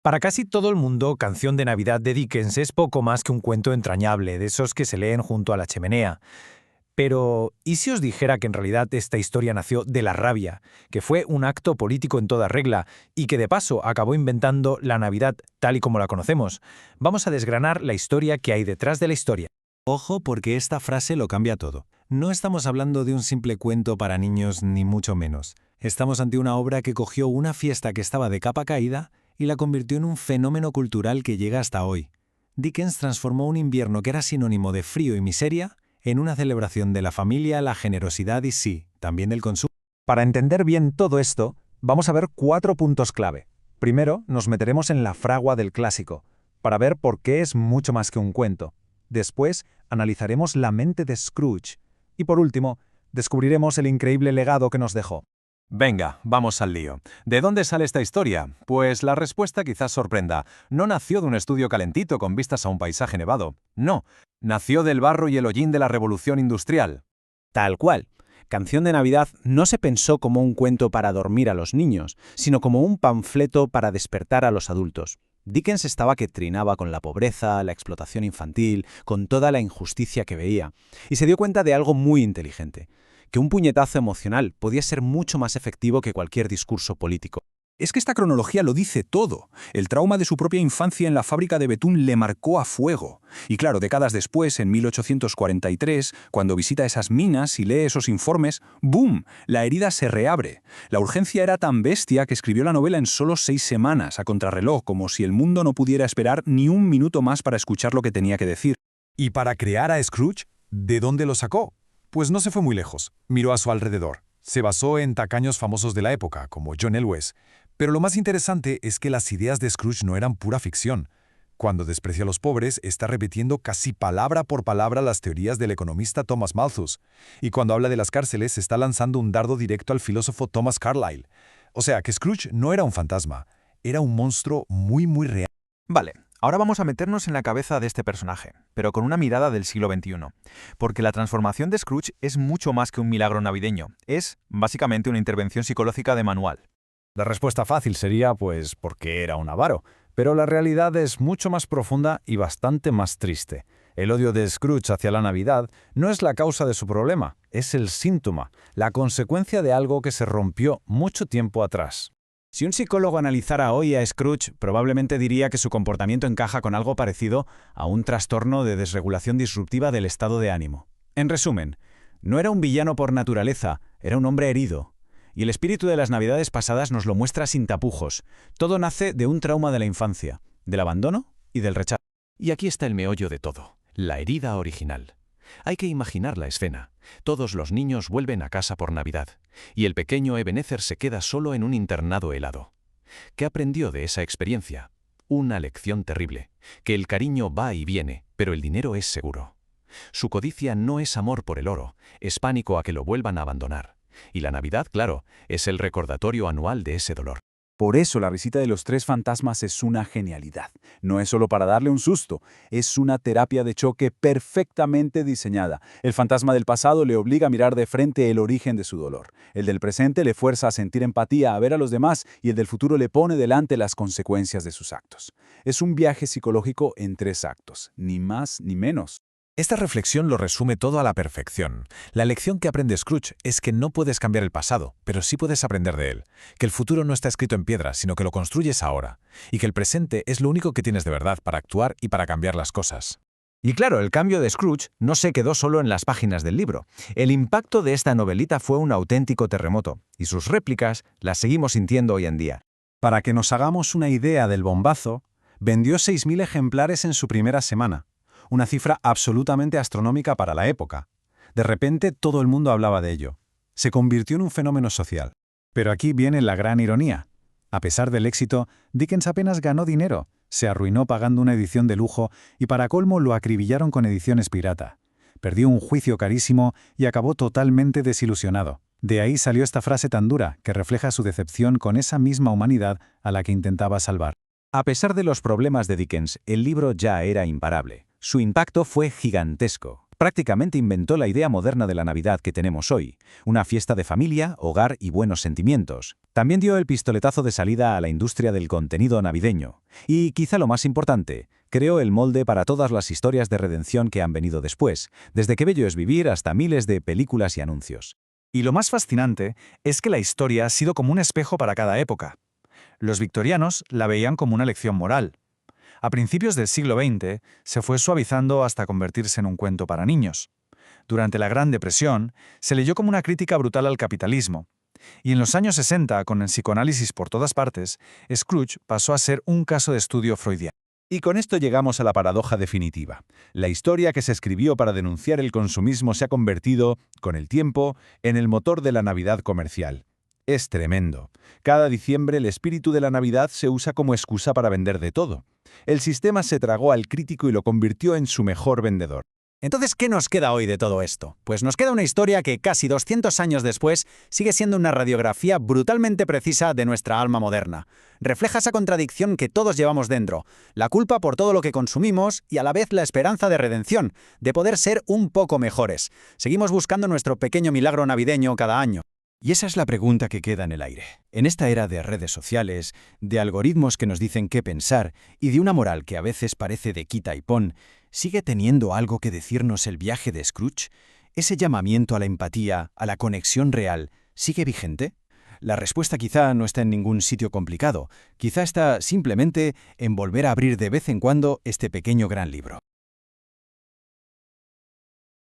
Para casi todo el mundo, Canción de Navidad de Dickens es poco más que un cuento entrañable, de esos que se leen junto a la chimenea. Pero, ¿y si os dijera que en realidad esta historia nació de la rabia, que fue un acto político en toda regla y que de paso acabó inventando la Navidad tal y como la conocemos? Vamos a desgranar la historia que hay detrás de la historia. Ojo, porque esta frase lo cambia todo. No estamos hablando de un simple cuento para niños, ni mucho menos. Estamos ante una obra que cogió una fiesta que estaba de capa caída y la convirtió en un fenómeno cultural que llega hasta hoy. Dickens transformó un invierno que era sinónimo de frío y miseria en una celebración de la familia, la generosidad y sí, también del consumo. Para entender bien todo esto, vamos a ver 4 puntos clave. Primero, nos meteremos en la fragua del clásico, para ver por qué es mucho más que un cuento. Después, analizaremos la mente de Scrooge. Y por último, descubriremos el increíble legado que nos dejó. Venga, vamos al lío. ¿De dónde sale esta historia? Pues la respuesta quizás sorprenda. No nació de un estudio calentito con vistas a un paisaje nevado. No, nació del barro y el hollín de la Revolución Industrial. Tal cual. Canción de Navidad no se pensó como un cuento para dormir a los niños, sino como un panfleto para despertar a los adultos. Dickens estaba que trinaba con la pobreza, la explotación infantil, con toda la injusticia que veía, y se dio cuenta de algo muy inteligente, que un puñetazo emocional podía ser mucho más efectivo que cualquier discurso político. Es que esta cronología lo dice todo. El trauma de su propia infancia en la fábrica de betún le marcó a fuego. Y claro, décadas después, en 1843, cuando visita esas minas y lee esos informes, ¡boom!, la herida se reabre. La urgencia era tan bestia que escribió la novela en solo 6 semanas, a contrarreloj, como si el mundo no pudiera esperar ni un minuto más para escuchar lo que tenía que decir. Y para crear a Scrooge, ¿de dónde lo sacó? Pues no se fue muy lejos. Miró a su alrededor. Se basó en tacaños famosos de la época, como John Elwes. Pero lo más interesante es que las ideas de Scrooge no eran pura ficción. Cuando desprecia a los pobres, está repitiendo casi palabra por palabra las teorías del economista Thomas Malthus. Y cuando habla de las cárceles, está lanzando un dardo directo al filósofo Thomas Carlyle. O sea, que Scrooge no era un fantasma, era un monstruo muy real. Vale, ahora vamos a meternos en la cabeza de este personaje, pero con una mirada del siglo XXI. Porque la transformación de Scrooge es mucho más que un milagro navideño. Es, básicamente, una intervención psicológica de manual. La respuesta fácil sería, pues, porque era un avaro. Pero la realidad es mucho más profunda y bastante más triste. El odio de Scrooge hacia la Navidad no es la causa de su problema, es el síntoma, la consecuencia de algo que se rompió mucho tiempo atrás. Si un psicólogo analizara hoy a Scrooge, probablemente diría que su comportamiento encaja con algo parecido a un trastorno de desregulación disruptiva del estado de ánimo. En resumen, no era un villano por naturaleza, era un hombre herido. Y el espíritu de las Navidades pasadas nos lo muestra sin tapujos. Todo nace de un trauma de la infancia, del abandono y del rechazo. Y aquí está el meollo de todo, la herida original. Hay que imaginar la escena. Todos los niños vuelven a casa por Navidad, y el pequeño Ebenezer se queda solo en un internado helado. ¿Qué aprendió de esa experiencia? Una lección terrible, que el cariño va y viene, pero el dinero es seguro. Su codicia no es amor por el oro, es pánico a que lo vuelvan a abandonar. Y la Navidad, claro, es el recordatorio anual de ese dolor. Por eso la visita de los 3 fantasmas es una genialidad. No es solo para darle un susto, es una terapia de choque perfectamente diseñada. El fantasma del pasado le obliga a mirar de frente el origen de su dolor. El del presente le fuerza a sentir empatía, a ver a los demás, y el del futuro le pone delante las consecuencias de sus actos. Es un viaje psicológico en 3 actos, ni más ni menos. Esta reflexión lo resume todo a la perfección. La lección que aprende Scrooge es que no puedes cambiar el pasado, pero sí puedes aprender de él. Que el futuro no está escrito en piedra, sino que lo construyes ahora. Y que el presente es lo único que tienes de verdad para actuar y para cambiar las cosas. Y claro, el cambio de Scrooge no se quedó solo en las páginas del libro. El impacto de esta novelita fue un auténtico terremoto, y sus réplicas las seguimos sintiendo hoy en día. Para que nos hagamos una idea del bombazo, vendió 6.000 ejemplares en su primera semana. Una cifra absolutamente astronómica para la época. De repente todo el mundo hablaba de ello. Se convirtió en un fenómeno social. Pero aquí viene la gran ironía. A pesar del éxito, Dickens apenas ganó dinero. Se arruinó pagando una edición de lujo y para colmo lo acribillaron con ediciones pirata. Perdió un juicio carísimo y acabó totalmente desilusionado. De ahí salió esta frase tan dura que refleja su decepción con esa misma humanidad a la que intentaba salvar. A pesar de los problemas de Dickens, el libro ya era imparable. Su impacto fue gigantesco. Prácticamente inventó la idea moderna de la Navidad que tenemos hoy, una fiesta de familia, hogar y buenos sentimientos. También dio el pistoletazo de salida a la industria del contenido navideño. Y, quizá lo más importante, creó el molde para todas las historias de redención que han venido después, desde Qué bello es vivir hasta miles de películas y anuncios. Y lo más fascinante es que la historia ha sido como un espejo para cada época. Los victorianos la veían como una lección moral. A principios del siglo XX se fue suavizando hasta convertirse en un cuento para niños. Durante la Gran Depresión se leyó como una crítica brutal al capitalismo. Y en los años 60, con el psicoanálisis por todas partes, Scrooge pasó a ser un caso de estudio freudiano. Y con esto llegamos a la paradoja definitiva. La historia que se escribió para denunciar el consumismo se ha convertido, con el tiempo, en el motor de la Navidad comercial. Es tremendo. Cada diciembre el espíritu de la Navidad se usa como excusa para vender de todo. El sistema se tragó al crítico y lo convirtió en su mejor vendedor. Entonces, ¿qué nos queda hoy de todo esto? Pues nos queda una historia que casi 200 años después sigue siendo una radiografía brutalmente precisa de nuestra alma moderna. Refleja esa contradicción que todos llevamos dentro, la culpa por todo lo que consumimos y a la vez la esperanza de redención, de poder ser un poco mejores. Seguimos buscando nuestro pequeño milagro navideño cada año. Y esa es la pregunta que queda en el aire. En esta era de redes sociales, de algoritmos que nos dicen qué pensar y de una moral que a veces parece de quita y pon, ¿sigue teniendo algo que decirnos el viaje de Scrooge? ¿Ese llamamiento a la empatía, a la conexión real, sigue vigente? La respuesta quizá no está en ningún sitio complicado, quizá está simplemente en volver a abrir de vez en cuando este pequeño gran libro.